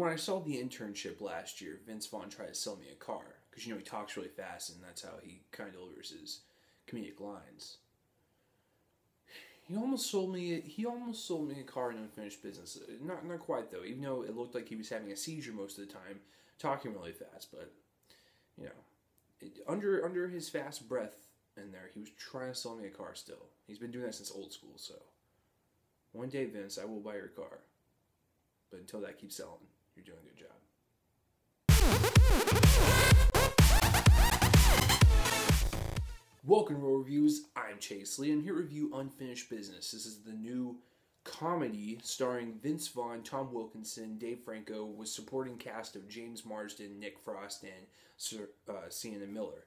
when I saw the internship last year, Vince Vaughn tried to sell me a car because he talks really fast, and that's how he kind of delivers his comedic lines. He almost sold me. He almost sold me a car in Unfinished Business. Not quite though. Even though it looked like he was having a seizure most of the time, talking really fast. But under his fast breath in there, he was trying to sell me a car. Still, he's been doing that since old school. So one day, Vince, I will buy your car. But until that keeps selling, you're doing a good job. Welcome to Roll Reviews. I'm Chase Lee, and here to review Unfinished Business. This is the new comedy starring Vince Vaughn, Tom Wilkinson, Dave Franco, with supporting cast of James Marsden, Nick Frost, and Sienna Miller.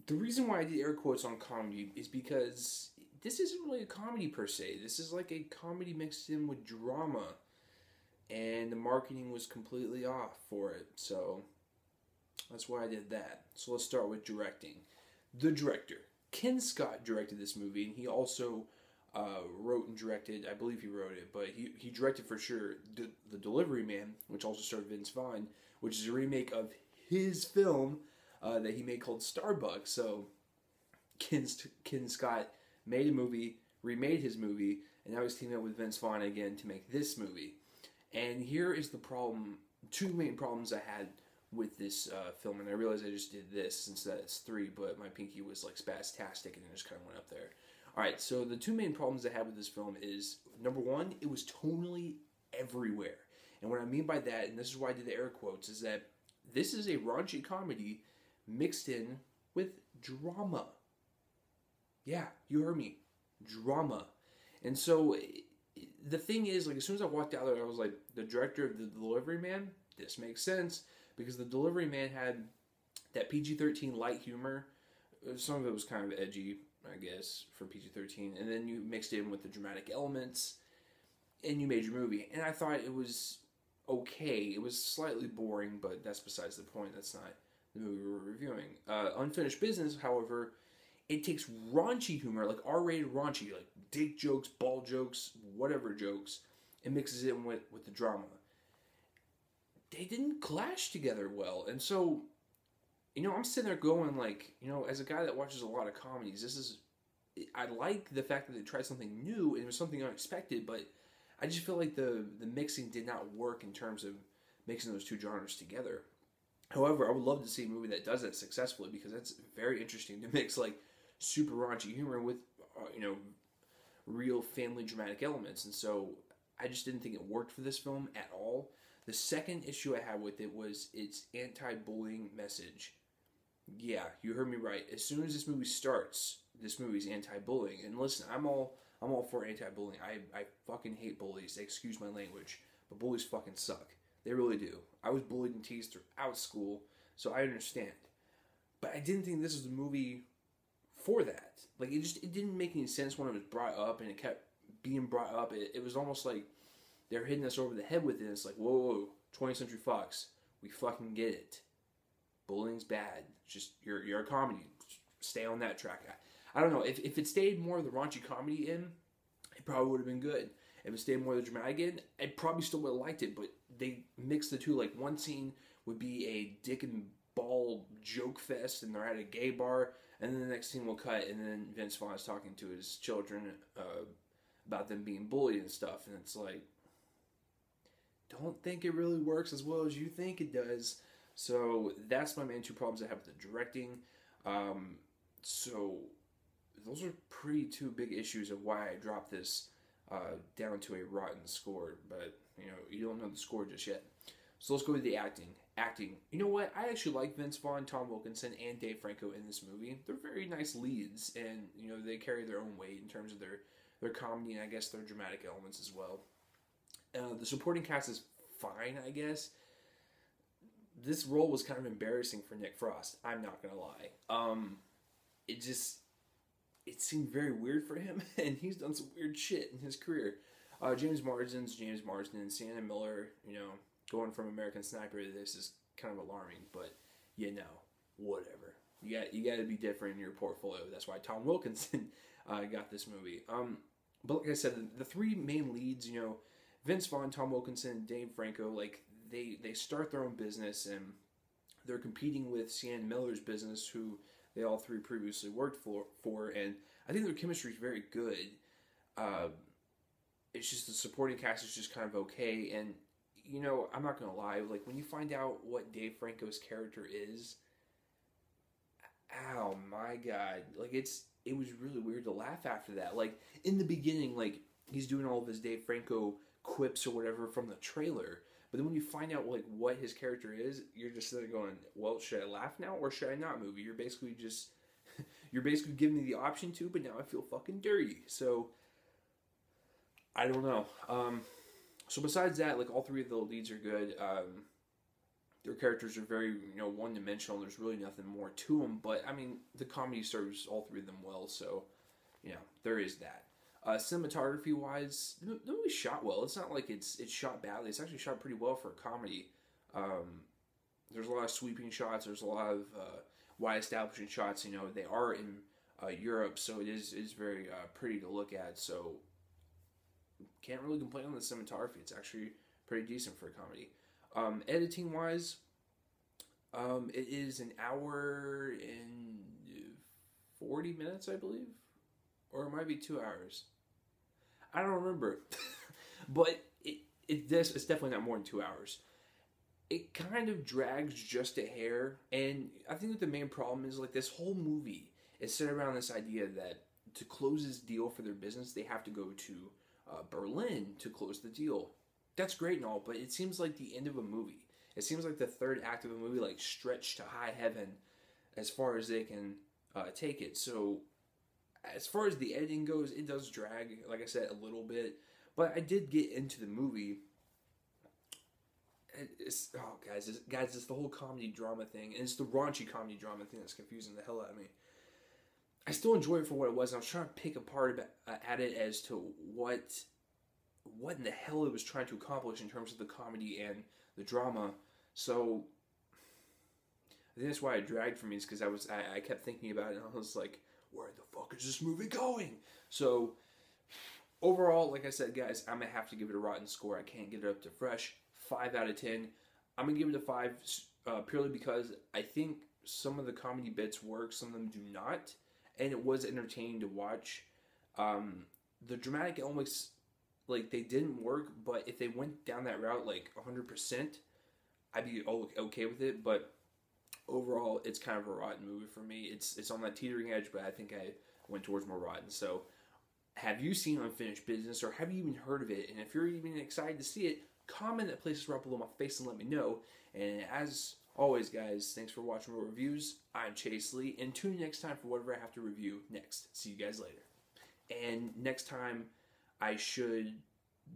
The reason why I did air quotes on comedy is because this isn't really a comedy per se. This is like a comedy mixed in with drama. And the marketing was completely off for it. So that's why I did that. So let's start with directing. The director, Ken Scott, directed this movie, and he also wrote and directed, I believe he wrote it, but he directed for sure The Delivery Man, which also starred Vince Vaughn, which is a remake of his film that he made called Starbucks. So Ken Scott made a movie, remade his movie, and now he's teaming up with Vince Vaughn again to make this movie. And here is the problem, two main problems I had with this film, and I realize I just did this since that's 3, but my pinky was like spastastic and it just kind of went up there. Alright, so the two main problems I had with this film is, number one, it was tonally everywhere. And what I mean by that, and this is why I did the air quotes, is that this is a raunchy comedy mixed in with drama. Yeah, you heard me. Drama. And so the thing is, like, as soon as I walked out there, I was like, the director of The Delivery Man, this makes sense, because The Delivery Man had that PG-13 light humor. Some of it was kind of edgy, I guess, for PG-13, and then you mixed it in with the dramatic elements, and you made your movie. And I thought it was okay. It was slightly boring, but that's besides the point. That's not the movie we're reviewing. Unfinished Business, however, it takes raunchy humor, like R-rated raunchy, like dick jokes, ball jokes, whatever jokes, and mixes it in with the drama. They didn't clash together well. And so, I'm sitting there going like, as a guy that watches a lot of comedies, I like the fact that they tried something new and it was something unexpected, but I just feel like the mixing did not work in terms of mixing those two genres together. However, I would love to see a movie that does that successfully, because that's very interesting to mix like super raunchy humor with, real family dramatic elements. And so I just didn't think it worked for this film at all. The second issue I had with it was its anti-bullying message. Yeah, you heard me right. As soon as this movie starts, this movie's anti-bullying. And listen, I'm all for anti-bullying. I fucking hate bullies. Excuse my language. But bullies fucking suck. They really do. I was bullied and teased throughout school, so I understand. But I didn't think this was a movie for that. Like, it didn't make any sense when it was brought up, and it kept being brought up. It was almost like they're hitting us over the head with it. It's like, whoa, 20th Century Fox, we fucking get it. Bullying's bad. Just, you're a comedy. Stay on that track. I don't know. If it stayed more of the raunchy comedy in, it probably would have been good. If it stayed more of the dramatic in, I probably still would have liked it, but they mixed the two. Like, one scene would be a dick and ball joke fest, and they're at a gay bar, and then the next scene will cut, and then Vince Vaughn is talking to his children about them being bullied and stuff, and it's like, don't think it really works as well as you think it does. So that's my main two problems I have with the directing. So those are pretty two big issues of why I dropped this down to a rotten score. But, you don't know the score just yet. So let's go to the acting. You know what? I actually like Vince Vaughn, Tom Wilkinson, and Dave Franco in this movie. They're very nice leads, and, they carry their own weight in terms of their comedy and I guess their dramatic elements as well. The supporting cast is fine, I guess. This role was kind of embarrassing for Nick Frost. I'm not going to lie. It seemed very weird for him, and he's done some weird shit in his career. James Marsden, and Sienna Miller, going from American Sniper to this is kind of alarming, but, whatever. You got to be different in your portfolio. That's why Tom Wilkinson got this movie. But like I said, the three main leads, Vince Vaughn, Tom Wilkinson, Dave Franco, like, they start their own business, and they're competing with Sienna Miller's business, who they all three previously worked for, and I think their chemistry is very good. It's just the supporting cast is just kind of okay, and you know, I'm not gonna lie, like when you find out what Dave Franco's character is, oh my god, like it was really weird to laugh after that. Like in the beginning, like he's doing all of his Dave Franco quips or whatever from the trailer, but then when you find out like what his character is, you're just sitting there going, well, should I laugh now or should I not, movie? You're basically just you're basically giving me the option to, but now I feel fucking dirty. So I don't know. So besides that, like all three of the leads are good. Their characters are very, one-dimensional. There's really nothing more to them. But, I mean, the comedy serves all three of them well. So, there is that. Cinematography-wise, the movie's shot well. It's not like it's shot badly. It's actually shot pretty well for a comedy. There's a lot of sweeping shots. There's a lot of wide establishing shots. They are in Europe, so it is very pretty to look at. So, can't really complain on the cinematography. It's actually pretty decent for a comedy. Editing wise, it is an hour and 40 minutes, I believe, or it might be 2 hours. I don't remember, but it's definitely not more than 2 hours. It kind of drags just a hair, and I think that the main problem is like this whole movie is set around this idea that to close this deal for their business, they have to go to Berlin to close the deal. That's great and all, but it seems like the end of a movie. It seems like the third act of a movie, like stretched to high heaven as far as they can take it. So as far as the editing goes, it does drag, like I said, a little bit. But I did get into the movie. Guys, it's the whole comedy drama thing, and it's the raunchy comedy drama thing that's confusing the hell out of me. I still enjoy it for what it was. And I was trying to pick apart at it as to what in the hell it was trying to accomplish in terms of the comedy and the drama. So I think that's why it dragged for me, is because I kept thinking about it, and I was like, where the fuck is this movie going? So overall, like I said, guys, I'm gonna have to give it a rotten score. I can't get it up to fresh. 5 out of 10. I'm gonna give it a 5 purely because I think some of the comedy bits work, some of them do not, and it was entertaining to watch. The dramatic elements, like, they didn't work, but if they went down that route, like, 100%, I'd be okay with it. But overall, it's kind of a rotten movie for me. It's on that teetering edge, but I think I went towards more rotten. So, have you seen Unfinished Business, or have you even heard of it? And if you're even excited to see it, comment that places right below my face and let me know. And as always, guys, thanks for watching more reviews. I'm Chase Lee, and tune in next time for whatever I have to review next. See you guys later. And next time, I should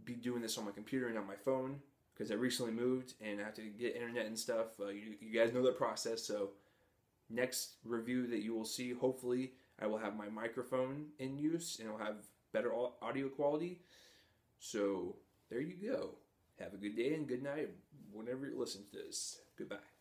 be doing this on my computer and on my phone, because I recently moved and I have to get internet and stuff. You guys know that process. So next review that you will see, hopefully I will have my microphone in use and I'll have better audio quality. So there you go. Have a good day and good night whenever you listen to this. Goodbye.